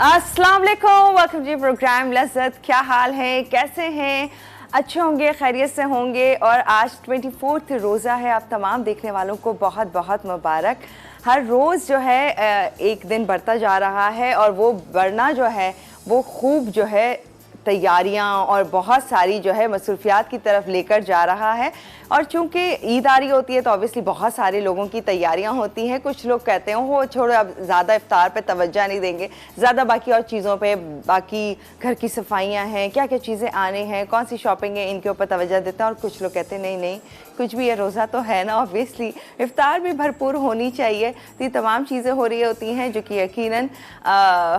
अस्सलाम वालेकुम, वेलकम जी प्रोग्राम लज़्ज़त। क्या हाल है, कैसे हैं? अच्छे होंगे, खैरियत से होंगे। और आज 24 रोज़ा है। आप तमाम देखने वालों को बहुत बहुत मुबारक। हर रोज़ जो है एक दिन बढ़ता जा रहा है और वो बढ़ना जो है वो खूब जो है तैयारियां और बहुत सारी जो है मसरूफियात की तरफ लेकर जा रहा है। और चूंकि ईद आ रही होती है तो ऑब्वियसली बहुत सारे लोगों की तैयारियां होती हैं। कुछ लोग कहते हैं हो छोड़ो, अब ज़्यादा इफ्तार पे तवज्जो नहीं देंगे, ज़्यादा बाकी और चीज़ों पे, बाकी घर की सफाइयां हैं, क्या क्या चीज़ें आने हैं, कौन सी शॉपिंग है, इनके ऊपर तवज्जो देते हैं। और कुछ लोग कहते हैं नहीं नहीं, कुछ भी ये रोज़ा तो है ना, ऑब्वियसली इफ्तार भी भरपूर होनी चाहिए। तो ये तमाम चीज़ें हो रही होती हैं जो कि यकीनन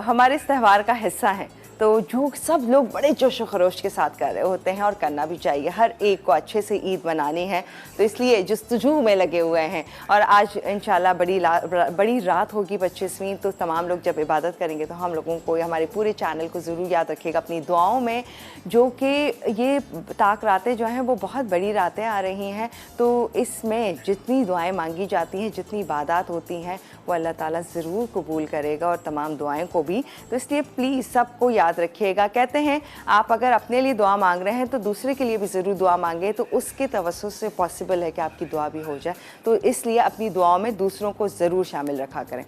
हमारे इस त्यौहार का हिस्सा हैं। तो जो सब लोग बड़े जोश व खरोश के साथ कर रहे होते हैं और करना भी चाहिए। हर एक को अच्छे से ईद मनानी है, तो इसलिए जस्तजू में लगे हुए हैं। और आज इंशाल्लाह बड़ी रात होगी 25वीं, तो तमाम लोग जब इबादत करेंगे तो हम लोगों को, हमारे पूरे चैनल को ज़रूर याद रखिएगा अपनी दुआओं में, जो कि ये ताक रातें जो हैं वो बहुत बड़ी रातें आ रही हैं। तो इसमें जितनी दुआएँ मांगी जाती हैं, जितनी इबादत होती हैं, वो अल्लाह ताला ज़रूर कबूल करेगा, और तमाम दुआएँ को भी। तो इसलिए प्लीज़ सबको याद रखिएगा। कहते हैं आप अगर अपने लिए दुआ मांग रहे हैं तो दूसरे के लिए भी ज़रूर दुआ मांगे, तो उसके तवस्सुल से पॉसिबल है कि आपकी दुआ भी हो जाए। तो इसलिए अपनी दुआओं में दूसरों को ज़रूर शामिल रखा करें।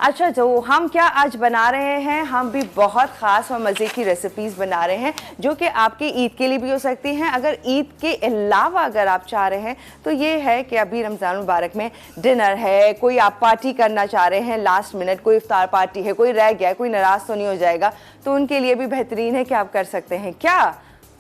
अच्छा, जो हम क्या आज बना रहे हैं, हम भी बहुत ख़ास और मज़े की रेसिपीज़ बना रहे हैं जो कि आपकी ईद के लिए भी हो सकती हैं। अगर ईद के अलावा अगर आप चाह रहे हैं तो ये है कि अभी रमज़ान मुबारक में डिनर है, कोई आप पार्टी करना चाह रहे हैं लास्ट मिनट, कोई इफ्तार पार्टी है, कोई रह गया, कोई नाराज़ तो नहीं हो जाएगा, तो उनके लिए भी बेहतरीन है कि आप कर सकते हैं। क्या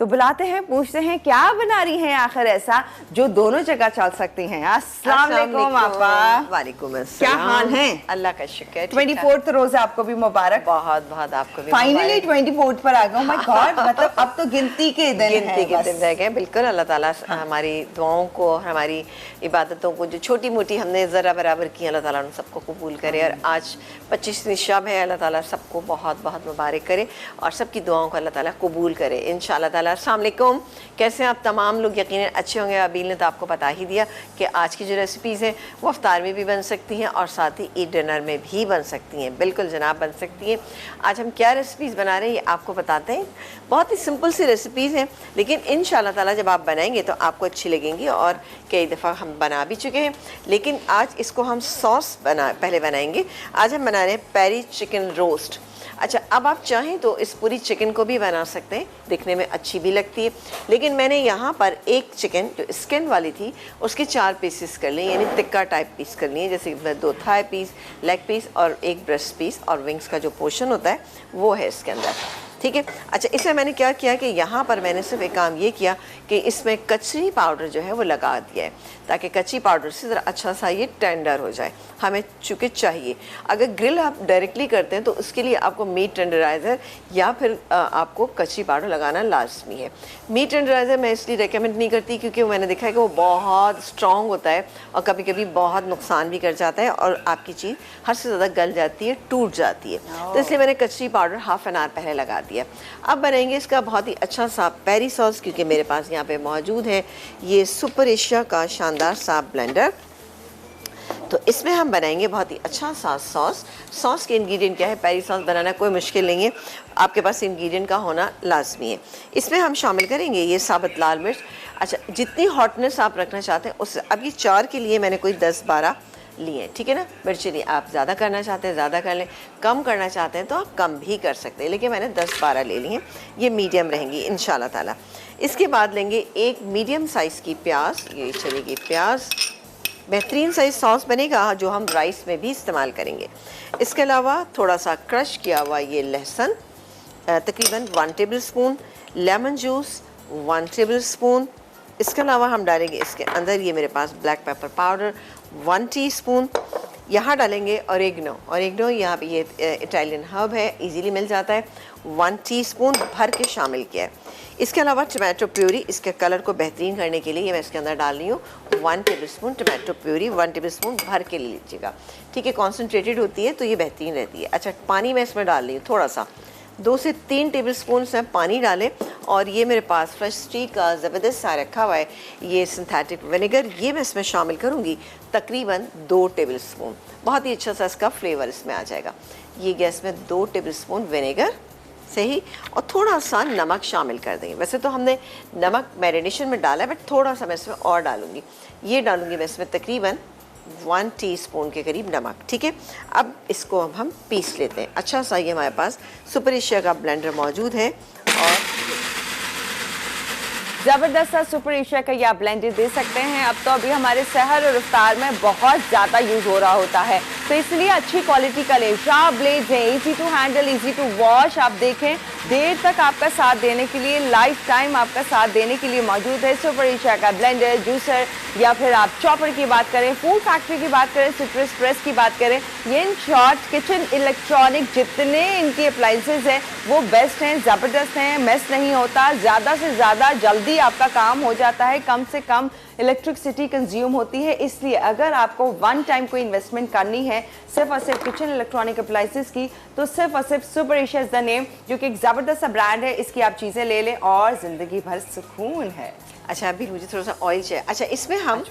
तो बुलाते हैं, पूछते हैं क्या बना रही हैं आखिर ऐसा जो दोनों जगह चल सकती हैं। अस्सलाम वालेकुम आपा। वालेकुम अस्सलाम। क्या हाल है? अल्लाह का शुक्र। 24th रोज़ा आपको भी मुबारक। बहुत बहुत आपको भी फाइनली 24th पर आ गए। माय गॉड, मतलब अब तो गिनती के दिन रह गए। बिल्कुल, अल्लाह ताला हमारी दुआओं को, हमारी इबादतों को जो छोटी मोटी हमने ज़रा बराबर की, अल्लाह ताला उन सबको कबूल करे। और आज 25वीं शब है, अल्लाह ताला सबको बहुत बहुत मुबारक करे और सबकी दुआओं को अल्लाह ताला कबूल करे इंशाअल्लाह ताला। अस्सलाम वालेकुम, कैसे हैं आप तमाम लोग? यकीनन अच्छे होंगे। अबील ने तो आपको बता ही दिया कि आज की जो रेसिपीज़ हैं वो अफ्तार में भी बन सकती हैं और साथ ही ईद डिनर में भी बन सकती हैं। बिल्कुल जनाब, बन सकती हैं। आज हम क्या रेसिपीज़ बना रहे हैं ये आपको बताते हैं। बहुत ही सिंपल सी रेसिपीज़ हैं, लेकिन इंशाअल्लाह ताला जब आप बनाएंगे तो आपको अच्छी लगेंगी। और कई दफ़ा हम बना भी चुके हैं, लेकिन आज इसको हम सॉस पहले बनाएंगे। आज हम बना रहे हैं पेरी चिकन रोस्ट। अच्छा, अब आप चाहें तो इस पूरी चिकन को भी बना सकते हैं, दिखने में अच्छी भी लगती है। लेकिन मैंने यहाँ पर एक चिकन जो स्किन वाली थी उसके 4 पीसेस कर लिए, यानी तिक्का टाइप पीस कर लिए, जैसे 2 थाई पीस, लेग पीस और 1 ब्रेस्ट पीस, और विंग्स का जो पोर्शन होता है वो है इसके अंदर। ठीक है। अच्छा, इसमें मैंने क्या किया कि यहाँ पर मैंने सिर्फ एक काम ये किया कि इसमें कचरी पाउडर जो है वो लगा दिया है, ताकि कच्ची पाउडर से ज़रा अच्छा सा ये टेंडर हो जाए, हमें चूँकि चाहिए। अगर ग्रिल आप डायरेक्टली करते हैं तो उसके लिए आपको मीट टेंडराइज़र या फिर आपको कच्ची पाउडर लगाना लाजमी है। मीट टेंडराइज़र मैं इसलिए रेकमेंड नहीं करती क्योंकि मैंने देखा है कि वो बहुत स्ट्रॉन्ग होता है और कभी कभी बहुत नुकसान भी कर जाता है और आपकी चीज़ हद से ज़्यादा गल जाती है, टूट जाती है। तो इसलिए मैंने कच्ची पाउडर हाफ़ एन आवर पहले लगा दिया। अब बनाएंगे इसका बहुत ही अच्छा सा पेरी सॉस, क्योंकि मेरे पास यहाँ पे मौजूद है ये सुपर एशिया का शानदार सा ब्लेंडर। तो इसमें हम बनाएंगे बहुत ही अच्छा सा सॉस। सॉस के इंग्रेडिएंट क्या है? पेरी सॉस बनाना कोई मुश्किल नहीं है, आपके पास इंग्रेडिएंट का होना लाजमी है। इसमें हम शामिल करेंगे ये साबुत लाल मिर्च। अच्छा, जितनी हॉटनेस आप रखना चाहते हैं उससे, अब ये 4 के लिए मैंने कोई 10-12 लिए, ठीक है ना। मिर्ची नहीं, आप ज़्यादा करना चाहते हैं ज़्यादा कर लें, कम करना चाहते हैं तो आप कम भी कर सकते हैं, लेकिन मैंने 10-12 ले लिए हैं। ये मीडियम रहेंगी इंशाल्लाह ताला। इसके बाद लेंगे एक मीडियम साइज़ की प्याज, ये चलेगी प्याज। बेहतरीन साइज सॉस बनेगा जो हम राइस में भी इस्तेमाल करेंगे। इसके अलावा थोड़ा सा क्रश किया हुआ ये लहसुन, तकरीबन 1 table spoon, lemon juice 1 table spoon. इसके अलावा हम डालेंगे इसके अंदर, ये मेरे पास ब्लैक पेपर पाउडर 1 टीस्पून। यहाँ डालेंगे ऑरिगेनो। ऑरिगेनो यहाँ पे ये इटालियन हर्ब है, इजीली मिल जाता है, 1 टीस्पून भर के शामिल किया है। इसके अलावा टमाटो प्यूरी, इसके कलर को बेहतरीन करने के लिए ये मैं इसके अंदर डाल रही हूँ 1 table spoon tomato puree, 1 table spoon भर के ले लीजिएगा, ठीक है। कॉन्सेंट्रेटेड होती है तो ये बेहतरीन रहती है। अच्छा, पानी मैं इसमें डाल रही हूँ थोड़ा सा, 2 से 3 टेबलस्पून में पानी डालें और ये मेरे पास फ्रेश टी का ज़बरदस्त सा रखा हुआ है ये सिंथेटिक विनेगर, ये मैं इसमें शामिल करूँगी तकरीबन 2 टेबलस्पून। बहुत ही अच्छा सा इसका फ्लेवर इसमें आ जाएगा। ये गैस में 2 टेबलस्पून विनेगर सही, और थोड़ा सा नमक शामिल कर देंगे। वैसे तो हमने नमक मैरिनेशन में डाला है, बट थोड़ा सा मैं इसमें और डालूंगी। ये डालूंगी मैं इसमें तकरीबन 1 टीस्पून के करीब नमक, ठीक है। अब इसको अब हम पीस लेते हैं। अच्छा सा ये हमारे पास सुपर एशिया का ब्लेंडर मौजूद है और ज़बरदस्त सा सुपर एशिया का ये आप ब्लेंडर दे सकते हैं। अब तो अभी हमारे सहर और इफ्तार में बहुत ज़्यादा यूज़ हो रहा होता है, तो इसलिए अच्छी क्वालिटी का लें। शार्प ब्लेड्स हैं, easy to handle, easy to wash. आप देखें देर तक आपका साथ देने के लिए, लाइफ टाइम आपका साथ देने के लिए मौजूद है सुपर एशिया का ब्लेंडर, जूसर, या फिर आप चॉपर की बात करें, फूड फैक्ट्री की बात करें, सिट्रस प्रेस की बात करें। ये इन शॉर्ट किचन इलेक्ट्रॉनिक जितने इनकी अप्लाइंसेज हैं वो बेस्ट हैं, ज़बरदस्त हैं, मेस नहीं होता, ज़्यादा से ज़्यादा जल्दी आपका काम हो जाता है, कम से कम इलेक्ट्रिसिटी कंज्यूम होती है। इसलिए अगर आपको वन टाइम कोई इन्वेस्टमेंट करनी है सिर्फ और सिर्फ किचन इलेक्ट्रॉनिक अप्लाइंसेस की, तो सिर्फ और सिर्फ super Asia is the name, जो कि एक ज़बरदस्त सा ब्रांड है। इसकी आप चीज़ें ले लें और ज़िंदगी भर सुकून है। अच्छा अभी मुझे थोड़ा सा ऑयल चाहिए। अच्छा इसमें हम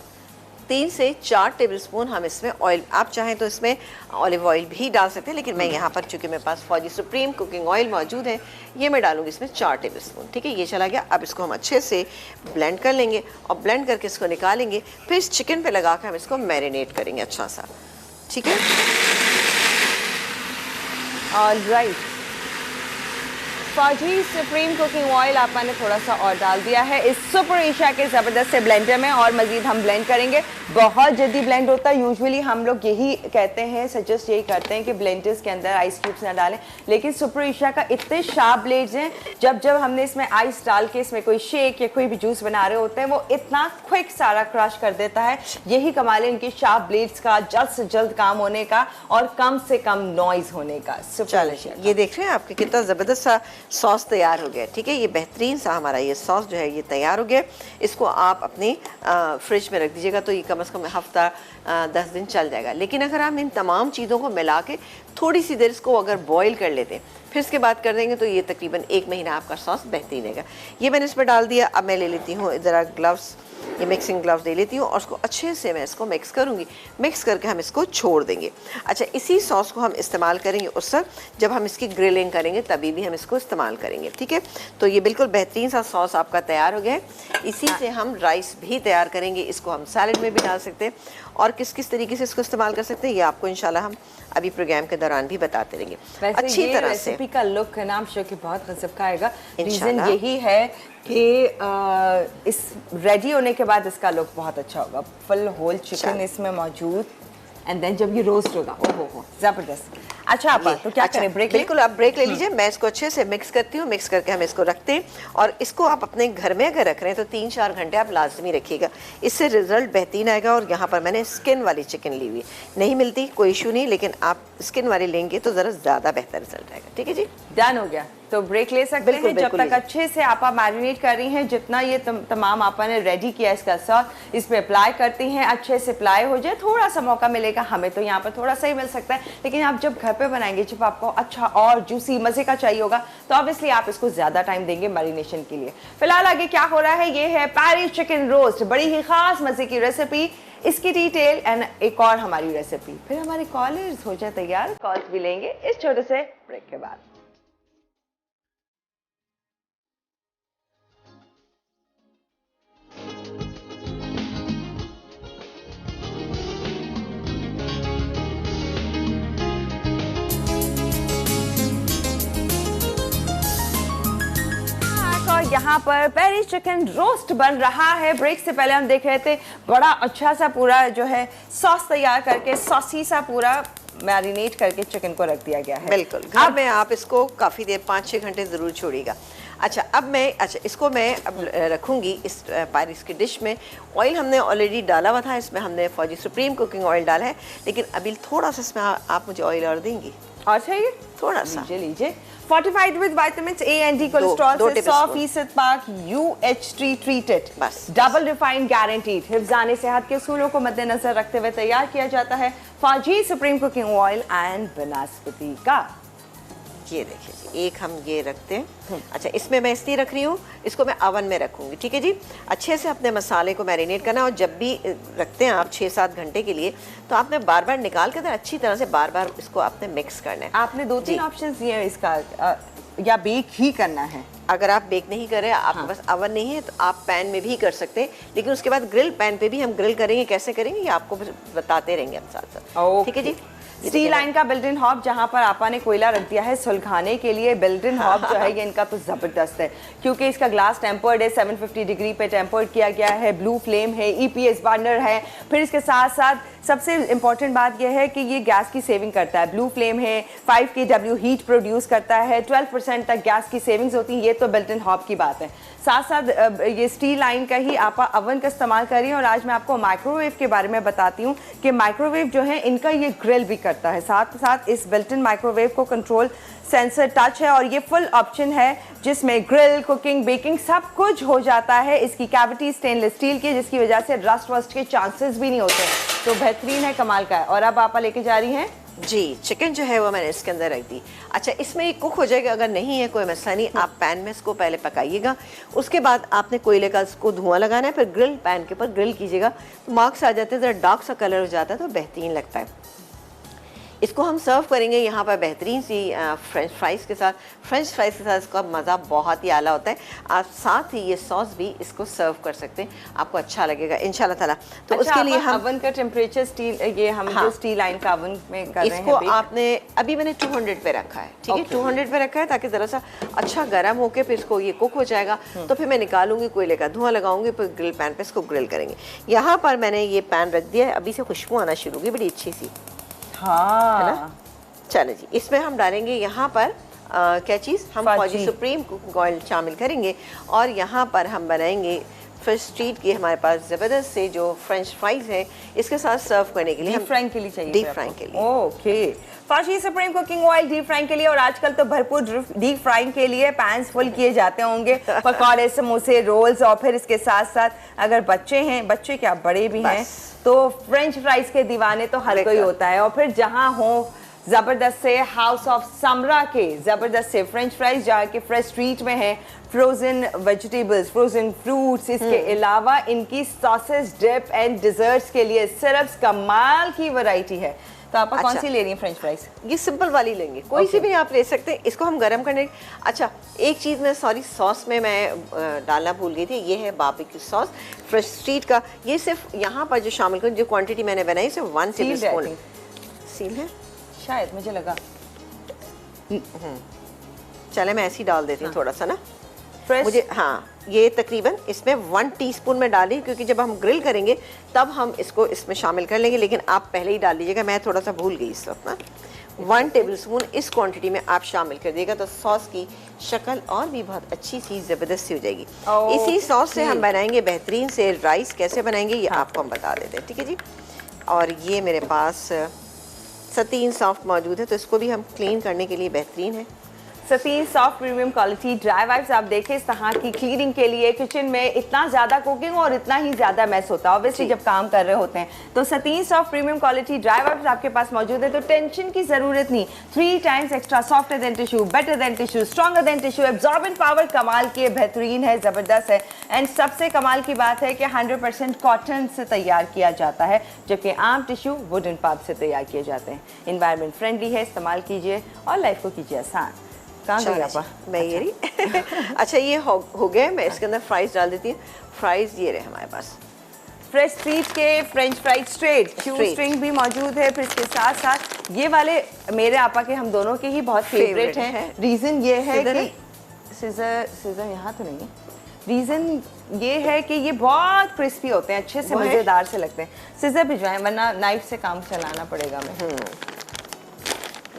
3 से 4 टेबलस्पून हम इसमें ऑयल, आप चाहें तो इसमें ऑलिव ऑयल भी डाल सकते हैं, लेकिन मैं यहाँ पर चूँकि मेरे पास फौजी सुप्रीम कुकिंग ऑयल मौजूद है, ये मैं डालूंगी इसमें 4 टेबलस्पून, ठीक है। ये चला गया। अब इसको हम अच्छे से ब्लेंड कर लेंगे और ब्लेंड करके इसको निकालेंगे। फिर इस चिकन पे लगा कर हम इसको मैरिनेट करेंगे अच्छा सा, ठीक है। ऑलराइट, फौजी सुप्रीम कुकिंग ऑयल आप मैंने थोड़ा सा और डाल दिया है इस सुपर एशिया के ज़बरदस्त से ब्लेंडर में, और मज़ीद हम ब्लेंड करेंगे। बहुत जल्दी ब्लेंड होता है। यूजुअली हम लोग यही कहते हैं, सजेस्ट यही करते हैं कि ब्लेंडर्स के अंदर आइस क्यूब्स ना डालें, लेकिन सुपर एशिया का इतने शार्प ब्लेड्स हैं, जब जब हमने इसमें आइस डाल के इसमें कोई शेक या कोई भी जूस बना रहे होते हैं, वो इतना क्विक सारा क्रश कर देता है। यही कमाल है इनके शार्प ब्लेड्स का, जल्द से जल्द काम होने का और कम से कम नॉइज होने का। सुपर एशिया ये देख रहे हैं आपके कितना ज़बरदस्त सा सॉस तैयार हो गया, ठीक है। ये बेहतरीन सा हमारा ये सॉस जो है ये तैयार हो गया। इसको आप अपने फ्रिज में रख दीजिएगा, तो ये कम से कम हफ्ता 10 दिन चल जाएगा। लेकिन अगर आप इन तमाम चीज़ों को मिला के थोड़ी सी देर इसको अगर बॉईल कर लेते हैं, फिर इसके बाद कर देंगे, तो ये तकरीबन 1 महीना आपका सॉस बेहतरीन रहेगा। ये मैंने इस पर डाल दिया। अब मैं ले लेती हूँ ज़रा ग्लव्स, ये मिक्सिंग ग्लव्स ले लेती हूँ और उसको अच्छे से मैं इसको मिक्स करूँगी। मिक्स करके हम इसको छोड़ देंगे। अच्छा इसी सॉस को हम इस्तेमाल करेंगे उस वक्त जब हम इसकी ग्रिलिंग करेंगे, तभी भी हम इसको इस्तेमाल करेंगे, ठीक है। तो ये बिल्कुल बेहतरीन सा सॉस आपका तैयार हो गया है। इसी से हम राइस भी तैयार करेंगे। इसको हम सैलड में भी डाल सकते हैं और किस किस तरीके से इसको इस्तेमाल कर सकते हैं, ये आपको इंशाल्लाह हम अभी प्रोग्राम के दौरान भी बताते रहेंगे अच्छी तरह से। रेसिपी का लुक है ना, I'm sure कि बहुत गजब का आएगा। रीज़न यही है कि इस रेडी होने के बाद इसका लुक बहुत अच्छा होगा। फुल होल चिकन इसमें मौजूद, एंड देन जब ये रोस्ट होगा, ओहो जबरदस्त। अच्छा आप तो क्या करें, ब्रेक? बिल्कुल आप ब्रेक ले लीजिए। मैं इसको अच्छे से मिक्स करती हूँ। मिक्स करके हम इसको रखते हैं और इसको आप अपने घर में अगर रख रहे हैं तो 3-4 घंटे आप लाजमी रखिएगा, इससे रिजल्ट बेहतरीन आएगा। और यहाँ पर मैंने स्किन वाली चिकन ली हुई, नहीं मिलती कोई इशू नहीं, लेकिन आप स्किन वाली लेंगे तो ज़रा ज़्यादा बेहतर रिजल्ट आएगा, ठीक है जी। डन हो गया, तो ब्रेक ले सकते हैं जब तक अच्छे से आप मैरिनेट कर रही हैं। जितना ये तमाम आपने रेडी किया इसका सॉस इस पे अप्लाई करती हैं, अच्छे से अप्लाई हो जाए। थोड़ा सा मौका मिलेगा हमें तो यहाँ पर थोड़ा सा ही मिल सकता है, लेकिन आप जब घर पे बनाएंगे, जब आपको अच्छा और जूसी मज़े का चाहिए होगा, तो ऑब्वियसली आप इसको ज़्यादा टाइम देंगे मैरिनेशन के लिए। फिलहाल आगे क्या हो रहा है, ये है पेरिस चिकन रोस्ट, बड़ी ही खास मज़े की रेसिपी। इसकी डिटेल एंड एक और हमारी रेसिपी, फिर हमारे कॉलर्स हो जाए तैयार, कॉल्स भी लेंगे इस छोटे से ब्रेक के बाद। यहाँ पर पेरिस चिकन रोस्ट बन रहा है। ब्रेक से पहले हम देख रहे थे बड़ा अच्छा सा पूरा जो है सॉस तैयार करके, सॉसी सा पूरा मैरिनेट करके चिकन को रख दिया गया है। बिल्कुल, घर में आप इसको काफ़ी देर 5-6 घंटे ज़रूर छोड़िएगा। अच्छा अब मैं इसको मैं अब रखूँगी इस पेरिस की डिश में। ऑयल हमने ऑलरेडी डाला हुआ था, इसमें हमने फौजी सुप्रीम कुकिंग ऑयल डाला है, लेकिन अभी थोड़ा सा इसमें आप मुझे ऑयल और देंगी। और चाहिए थोड़ा सा लीजिए। Fortified with vitamins A and D, cholesterol से 100% पाक, UHT ट्रीटेड, बस डबल रिफाइंड गारंटीड, हिफ्ज़ाने सेहत के उसूलों को मद्देनजर रखते हुए तैयार किया जाता है फौजी सुप्रीम कुकिंग ऑयल एंड बनस्पति का। ये देखिए एक हम ये रखते हैं। अच्छा, इसमें मैं इसलिए रख रही हूँ, इसको मैं अवन में रखूँगी, ठीक है जी। अच्छे से अपने मसाले को मैरिनेट करना, और जब भी रखते हैं आप 6-7 घंटे के लिए, तो आपने बार बार निकाल कर अच्छी तरह से बार बार इसको आपने मिक्स करना है। आपने 2-3 ऑप्शन दिए हैं इसका, या बेक ही करना है। अगर आप बेक नहीं कर रहे, आपके पास अवन नहीं है, तो आप पैन में भी कर सकते हैं, लेकिन उसके बाद ग्रिल पैन पे भी हम ग्रिल करेंगे। कैसे करेंगे ये आपको बताते रहेंगे हम साथ साथ, ठीक है जी। स्टील लाइन का बिल्ट इन हॉब, जहां पर आपा ने कोयला रख दिया है सुलगाने के लिए। बिल्ट इन हॉब जो है ये इनका तो ज़बरदस्त है, क्योंकि इसका ग्लास टेम्पर्ड है, 750 डिग्री पे टेम्पर्ड किया गया है, ब्लू फ्लेम है, EPS बर्नर है। फिर इसके साथ साथ सबसे इंपॉर्टेंट बात यह है कि ये गैस की सेविंग करता है। ब्लू फ्लेम है, 5 kW हीट प्रोड्यूस करता है, 12% तक गैस की सेविंग्स होती है। ये तो बिल्ट इन हॉब की बात है। साथ साथ ये स्टील लाइन का ही आपा अवन का इस्तेमाल कर रही है। और आज मैं आपको माइक्रोवेव के बारे में बताती हूँ कि माइक्रोवेव जो है इनका ये ग्रिल भी करता है। साथ साथ इस बिल्ट इन माइक्रोवेव को कंट्रोल सेंसर टच है, और ये फुल ऑप्शन है जिसमें ग्रिल, कुकिंग, बेकिंग सब कुछ हो जाता है। इसकी कैविटी स्टेनलेस स्टील की, जिसकी वजह से रस्ट वस्ट के चांसेस भी नहीं होते, तो बेहतरीन है, कमाल का है। और अब आपा लेके जा रही हैं जी चिकन जो है वो मैंने इसके अंदर रख दी। अच्छा, इसमें ये कुक हो जाएगा, अगर नहीं है कोई मसला नहीं, आप पैन में इसको पहले पकाइएगा, उसके बाद आपने कोयले का इसको धुआं लगाना है, फिर ग्रिल पैन के ऊपर ग्रिल कीजिएगा, तो मार्क्स आ जाते हैं, ज़रा डार्क सा कलर हो जाता है, तो बेहतरीन लगता है। इसको हम सर्व करेंगे यहाँ पर बेहतरीन सी फ्रेंच फ्राइज़ के साथ। फ्रेंच फ्राइज़ के साथ इसका मज़ा बहुत ही आला होता है। आप साथ ही ये सॉस भी इसको सर्व कर सकते हैं, आपको अच्छा लगेगा इंशाल्लाह ताला। तो अच्छा, उसके लिए हम अवन का टेम्परेचर स्टील, ये हम जो स्टील लाइन का अवन में कर रहे हैं, इसको आपने अभी मैंने 200 पे रखा है, ठीक है, 200 पे रखा है, ताकि ज़रा सा अच्छा गर्म होके फिर इसको ये कुक हो जाएगा। तो फिर मैं निकालूंगी, कोयले का धुआं लगाऊंगी, फिर ग्रिल पैन पे इसको ग्रिल करेंगे। यहाँ पर मैंने ये पैन रख दिया है, अभी से खुशबू आना शुरू होगी बड़ी अच्छी सी, हाँ है ना। चलो जी, इसमें हम डालेंगे यहाँ पर क्या चीज़, हम फौजी सुप्रीम कुकिंग ऑयल शामिल करेंगे, और यहाँ पर हम बनाएंगे फिश स्ट्रीट की हमारे पास ज़बरदस्त से जो फ्रेंच फ्राइज़ है, इसके साथ सर्व करने के लिए डीप फ्राइंग के लिए चाहिए, डीप फ्राइंग के लिए। ओके, फाशी supreme cooking oil deep frying के लिए। और आजकल तो भरपूर डीप फ्राइंग के लिए पैन्स फुल किए जाते होंगे, पकौड़े, समोसे, रोल्स, और फिर इसके साथ साथ अगर बच्चे हैं, बच्चे क्या बड़े भी हैं, तो फ्रेंच फ्राइज के दीवाने तो हर कोई होता है। और फिर जहां हो ज़बरदस्त से हाउस ऑफ समरा के ज़बरदस्त से फ्रेंच फ्राइज, जहाँ के फ्रेश स्ट्रीट में है, फ्रोजन वेजिटेबल्स, फ्रोजन फ्रूट्स, इसके अलावा इनकी सॉसेस, डिप एंड डिजर्ट्स के लिए सिरप्स, कमाल की वैरायटी है। तो आप कौन सी ले रही हैं फ्रेंच फ्राइज? ये सिंपल वाली लेंगे, कोई सी भी आप ले सकते हैं। इसको हम गरम करने, अच्छा एक चीज़ में सॉरी, सॉस में मैं डालना भूल गई थी, ये है बारबेक्यू सॉस फ्रेश स्ट्रीट का। ये सिर्फ यहाँ पर जो शामिल करूँ, जो क्वांटिटी मैंने बनाई सिर्फ 1 टेबलस्पून सील है शायद, मुझे लगा। चले मैं ऐसे ही डाल देती हूँ थोड़ा सा ना, फ्रेश मुझे, हाँ ये तकरीबन इसमें 1 टीस्पून में डाली, क्योंकि जब हम ग्रिल करेंगे तब हम इसको इसमें शामिल कर लेंगे, लेकिन आप पहले ही डाल लीजिएगा, मैं थोड़ा सा भूल गई इस वक्त ना। 1 टेबलस्पून इस क्वांटिटी में आप शामिल कर दिएगा, तो सॉस की शक्ल और भी बहुत अच्छी सी ज़बरदस्त सी हो जाएगी। इसी सॉस से हम बनाएंगे बेहतरीन से राइस। कैसे बनाएंगे ये आपको हम बता देते हैं, ठीक है जी। और ये मेरे पास सतीन सॉफ्ट मौजूद है, तो इसको भी हम क्लीन करने के लिए बेहतरीन है। Sateen soft premium quality dry wipes. आप देखें इस तरह की क्लीनिंग के लिए किचन में इतना ज़्यादा कुकिंग और इतना ही ज़्यादा मैस होता है ऑब्वियसली जब काम कर रहे होते हैं, तो Sateen soft premium quality dry wipes आपके पास मौजूद है, तो टेंशन की ज़रूरत नहीं। 3 times extra softer then tissue, better than tissue, stronger than tissue, absorbent power कमाल की, बेहतरीन है, ज़बरदस्त है। एंड सबसे कमाल की बात है कि 100% कॉटन से तैयार किया जाता है, जबकि आम टिश्यू वुडन पल्प से तैयार किए जाते हैं। इन्वायरमेंट फ्रेंडली है, इस्तेमाल कीजिए और लाइफ को कीजिए आसान। मैं ये रही अच्छा ये हो गया, मैं इसके अंदर फ्राइज डाल देती हूँ। फ्राइज ये रहे हमारे पास, फ्रेश स्ट्रीट के फ्रेंच फ्राइज स्ट्रेट स्ट्रिंग भी मौजूद है। फिर इसके साथ साथ ये वाले मेरे आपा के, हम दोनों के ही बहुत फेवरेट हैं। रीज़न ये है कि सीजर यहाँ तो नहीं है, रीज़न ये है कि ये बहुत क्रिस्पी होते हैं, अच्छे से मज़ेदार से लगते हैं। सीजर भिजवाएं वरना नाइफ से काम चलाना पड़ेगा। मैं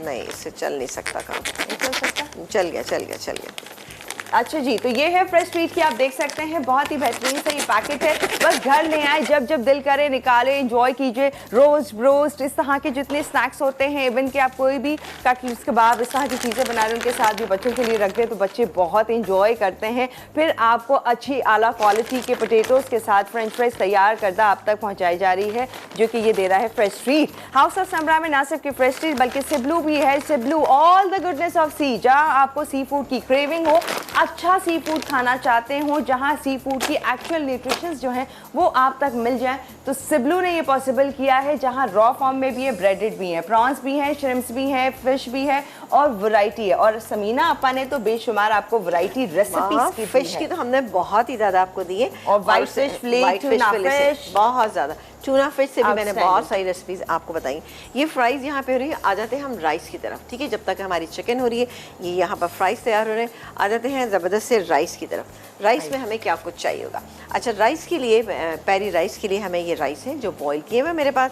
नहीं, इससे चल नहीं सकता काम। नहीं चल सकता? चल गया। अच्छा जी, तो ये है फ्रेश ट्रीट की, आप देख सकते हैं बहुत ही बेहतरीन सा ये पैकेट है। बस घर ले आए, जब जब दिल करे निकाले, एंजॉय कीजिए। रोस्ट ब्रोस्ट इस तरह के जितने स्नैक्स होते हैं, इवन कि आप कोई भी कटलेट्स कबाब इस तरह की चीज़ें बना रहे हैं, उनके साथ भी बच्चों के लिए रख दें तो बच्चे बहुत इंजॉय करते हैं। फिर आपको अच्छी आला क्वालिटी के पोटेटोज़ के साथ फ्रेंच फ्राइज तैयार करदा आप तक पहुँचाई जा रही है, जो कि ये दे रहा है फ्रेश ट्रीट। हाउस ऑफ समरा में ना सिर्फ की फ्रेश ट्रीट बल्कि सिबलू भी है। सिबलू ऑल द गुडनेस ऑफ सी, जहाँ आपको सी फूड की क्रेविंग हो, अच्छा सी फूड खाना चाहते हो, जहां सी फूड की एक्चुअल न्यूट्रिशंस जो हैं वो आप तक मिल जाएं, तो सिबलू ने ये पॉसिबल किया है। जहां रॉ फॉर्म में भी है, ब्रेडेड भी है, प्रॉन्स भी हैं, श्रिम्प्स भी हैं, फिश भी है और वैरायटी है। और समीना अपा ने तो बेशुमार आपको वैरायटी रेसिपीज की फिश की तो हमने बहुत ही ज्यादा आपको दी है, और white fish, flake, tuna fish, बहुत ज्यादा टूना फिश से भी मैंने बहुत सारी रेसिपीज आपको बताई। ये फ्राइज यहाँ पे हो रही है, आ जाते हैं हम राइस की तरफ। ठीक है, जब तक हमारी चिकन हो रही है, ये यहाँ पर फ्राइज तैयार हो रहे हैं, आ जाते हैं ज़बरदस्त से राइस की तरफ। राइस में हमें क्या कुछ चाहिए होगा। अच्छा, राइस के लिए, पैरी राइस के लिए हमें ये राइस है जो बॉईल किए हुए मेरे पास।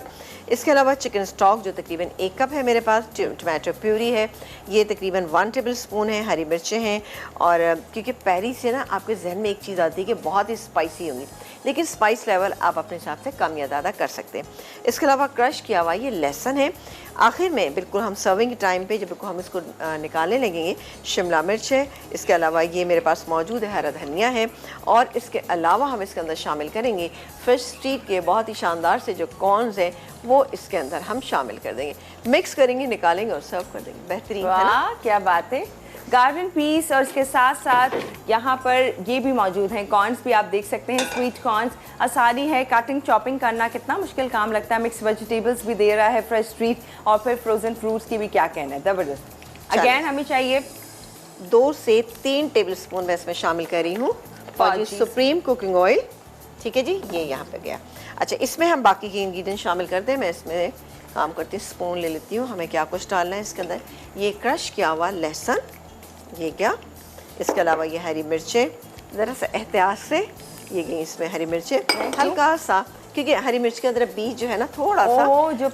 इसके अलावा चिकन स्टॉक जो तकरीबन 1 कप है मेरे पास, टमाटो प्यूरी है, ये तकरीबन 1 टेबल स्पून है, हरी मिर्चें हैं। और क्योंकि पैरी से ना आपके जहन में एक चीज़ आती है कि बहुत ही स्पाइसी होंगी, लेकिन स्पाइस लेवल आप अपने हिसाब से कम या ज़्यादा कर सकते हैं। इसके अलावा क्रश किया हुआ ये लहसुन है। आखिर में बिल्कुल हम सर्विंग टाइम पे जब हम इसको निकालने लगेंगे, शिमला मिर्च है। इसके अलावा ये मेरे पास मौजूद है हरा धनिया है। और इसके अलावा हम इसके अंदर शामिल करेंगे फिश स्ट्रीट के बहुत ही शानदार से जो कॉर्न्स हैं, वो इसके अंदर हम शामिल कर देंगे, मिक्स करेंगे, निकालेंगे और सर्व कर देंगे। बेहतरीन है ना? क्या बात है। गार्डन पीस और इसके साथ साथ यहाँ पर ये भी मौजूद हैं, कॉर्न्स भी आप देख सकते हैं, स्वीट कॉर्न्स। आसानी है कटिंग चॉपिंग करना, कितना मुश्किल काम लगता है। मिक्स वेजिटेबल्स भी दे रहा है फ्रेश ट्रीट, और फिर फ्रोजन फ्रूट्स की भी क्या कहना है, ज़बरदस्त। अगेन हमें चाहिए 2 से 3 टेबल स्पून मैं इसमें शामिल कर रही हूँ फौजी सुप्रीम कुकिंग ऑयल। ठीक है जी, ये यहाँ पे गया। अच्छा, इसमें हम बाकी के इंग्रेडिएंट शामिल करते हैं। मैं इसमें काम करती हूँ, स्पून ले लेती हूँ। हमें क्या कुछ डालना है इसके अंदर, ये क्रश किया हुआ लहसुन, ये क्या, इसके अलावा ये हरी मिर्चें, ज़रा सा एहतियात से ये गई इसमें हरी मिर्चें, हल्का सा, क्योंकि हरी मिर्च के अंदर बीज जो है ना थोड़ा सा जो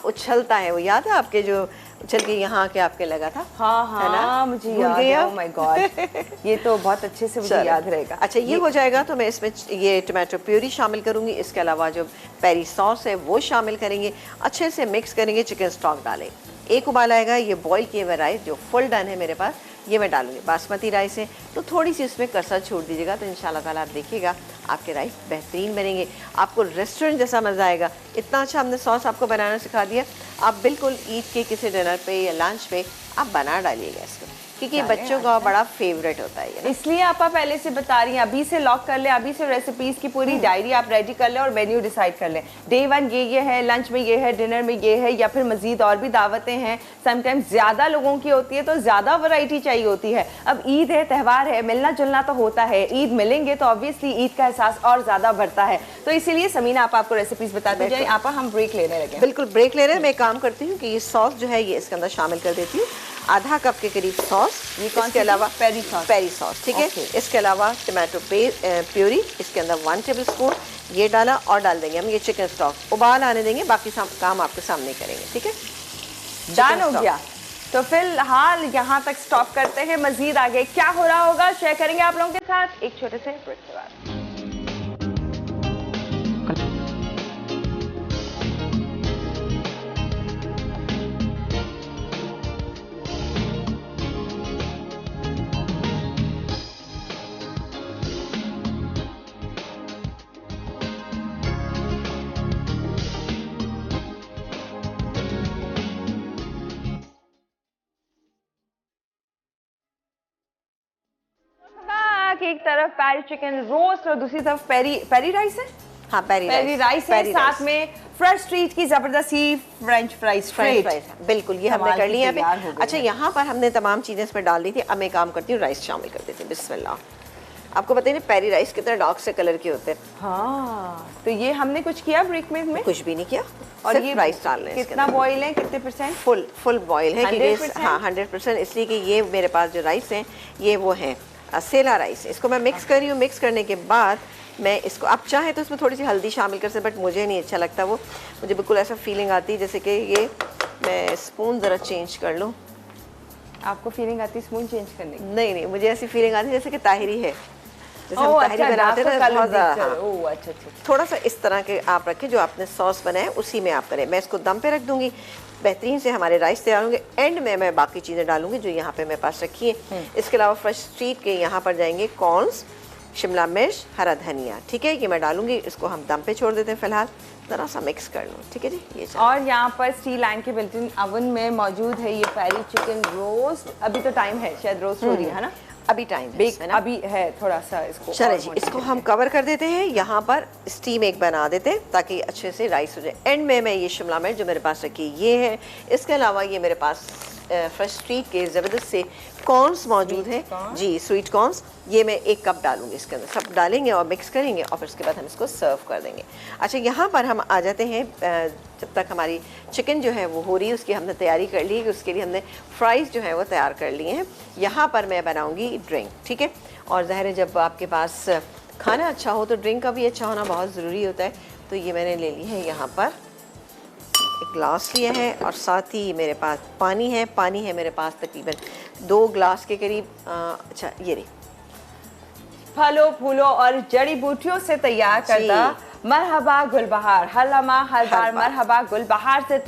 उछलता है। वो याद है आपके जो उछल के यहाँ के आपके लगा था? हाँ है ना? मुझे याद है। ओह माय गॉड, ये तो बहुत अच्छे से मुझे याद रहेगा। अच्छा, ये हो जाएगा तो मैं इसमें ये टमाटो प्यूरी शामिल करूँगी। इसके अलावा जो पेरी सॉस है वो शामिल करेंगे, अच्छे से मिक्स करेंगे, चिकन स्टॉक डालें। एक उबाल आएगा, ये बॉईल किए हुए राइस जो फुल डन है मेरे पास, ये मैं डालूंगी। बासमती राइस है तो थोड़ी सी इसमें कसर छोड़ दीजिएगा, तो इंशाल्लाह ताला आप देखिएगा आपके राइस बेहतरीन बनेंगे, आपको रेस्टोरेंट जैसा मज़ा आएगा। इतना अच्छा हमने सॉस आपको बनाना सिखा दिया, आप बिल्कुल ईद के किसी डिनर पे या लंच पे आप बना डालिएगा इसको, क्योंकि बच्चों का बड़ा फेवरेट होता है। इसलिए आप पहले से बता रही हैं, अभी से लॉक कर ले, अभी से रेसिपीज की पूरी डायरी आप रेडी कर लें और मेन्यू डिसाइड कर लें। डे 1 ये है, लंच में ये है, डिनर में ये है, या फिर मजीद और भी दावतें हैं। समटाइम्स ज़्यादा लोगों की होती है तो ज़्यादा वैरायटी चाहिए होती है। अब ईद है, त्यौहार है, मिलना जुलना तो होता है। ईद मिलेंगे तो ऑब्वियसली ईद का एहसास और ज़्यादा बढ़ता है। तो इसीलिए समीना आप आपको रेसिपीज बताते जाए। आप हम ब्रेक लेने लगे। बिल्कुल ब्रेक ले रहे हैं। मैं काम करती हूँ कि ये सॉस जो है ये इसके अंदर शामिल कर देती हूँ, आधा कप के करीब सॉस। इसके अलावा पेरी सॉस, ठीक है। इसके अलावा टमाटो प्यूरी, इसके अंदर 1 टेबल स्पून ये डाला, और डाल देंगे हम ये चिकन स्टॉक। उबाल आने देंगे, बाकी काम आपके सामने करेंगे। ठीक है, डन हो गया। तो फिलहाल यहाँ तक स्टॉप करते हैं, मजीद आगे क्या हो रहा होगा शेयर करेंगे आप लोगों के साथ एक छोटे से ब्रेक के बाद। एक तरफ पैरी चिकन रोस्ट और दूसरी तरफ पेरी राइस है। हाँ, पेरी राइस है, साथ में फ्रेश स्ट्रीट की जबरदस्ती फ्रेंच फ्राइज। बिल्कुल, ये हमने कर लिया है। अच्छा, यहाँ पर हमने तमाम चीजें इसमें डाल दी थी। अब मैं काम करती हूँ, राइस शामिल कर देती हूँ। बिस्मिल्लाह। आपको पता है ना पेरी राइस कितने डार्क से कलर के होते हैं। हाँ, तो ये हमने कुछ किया ब्रेक में? कुछ भी नहीं किया, और ये राइस डाल रहे हैं। कितना बॉईल है, कितने परसेंट? फुल बॉईल है। 100%, इसलिए कि ये मेरे पास जो राइस है ये वो है सेला राइस। इसको मैं मिक्स कर रही हूँ। मिक्स करने के बाद मैं इसको, आप चाहे तो इसमें थोड़ी सी हल्दी शामिल कर सकते, बट मुझे नहीं अच्छा लगता वो। मुझे बिल्कुल ऐसा फीलिंग आती है जैसे कि ये, मैं स्पून ज़रा चेंज कर लूँ। आपको फीलिंग आती स्पून चेंज करने की? नहीं नहीं, मुझे ऐसी फीलिंग आती है जैसे कि ताहिरी है, जैसे हम ओह, ताहिरी अच्छा, बनाते हैं आपको ना, कलर बहुत ज़्यादा, दिखता है। हाँ। ओह, अच्छा अच्छा अच्छा। थोड़ा सा इस तरह के आप रखें, जो आपने सॉस बनाया उसी में आप करें। मैं इसको दम पे रख दूंगी, बेहतरीन से हमारे राइस तैयार होंगे। एंड में मैं बाकी चीज़ें डालूंगी जो यहाँ पे मेरे पास रखी है। इसके अलावा फ्रेश स्ट्रीट के यहाँ पर जाएंगे कॉर्न्स, शिमला मिर्च, हरा धनिया, ठीक है, ये मैं डालूंगी। इसको हम दम पे छोड़ देते हैं फिलहाल, ज़रा सा मिक्स कर लूँ, ठीक है जी। ये और यहाँ पर स्टील लाइन के बिल्ट इन ओवन में मौजूद है ये पेरी चिकन रोस्ट। अभी तो टाइम है, शायद रोस्ट हो रही है ना, अभी टाइम बेक अभी है थोड़ा सा इसको। चले जी, इसको हम कवर कर देते हैं। यहाँ पर स्टीम एक बना देते हैं ताकि अच्छे से राइस हो जाए। एंड में मैं ये शिमला मिर्च जो मेरे पास रखी ये है। इसके अलावा ये मेरे पास फ्रेश स्ट्रीट के ज़बरदस्त से कॉर्न्स मौजूद हैं जी, स्वीट कॉर्न्स। ये मैं 1 कप डालूंगी इसके अंदर, सब डालेंगे और मिक्स करेंगे और फिर उसके बाद हम इसको सर्व कर देंगे। अच्छा, यहाँ पर हम आ जाते हैं, जब तक हमारी चिकन जो है वो हो रही है, उसकी हमने तैयारी कर ली है। उसके लिए हमने फ्राइज़ जो है वो तैयार कर लिए हैं। यहाँ पर मैं बनाऊँगी ड्रिंक, ठीक है। और ज़ाहिर है जब आपके पास खाना अच्छा हो तो ड्रिंक का भी अच्छा होना बहुत ज़रूरी होता है। तो ये मैंने ले ली है, यहाँ पर एक ग्लास लिया है और साथ ही मेरे पास पानी है। पानी है मेरे पास तकरीबन 2 ग्लास के करीब। अच्छा, ये रही फलों फूलों और जड़ी बूटियों से तैयार करता मरहबा गुलबहार। हर लम्हा हर बार मरहबा गुलबहार से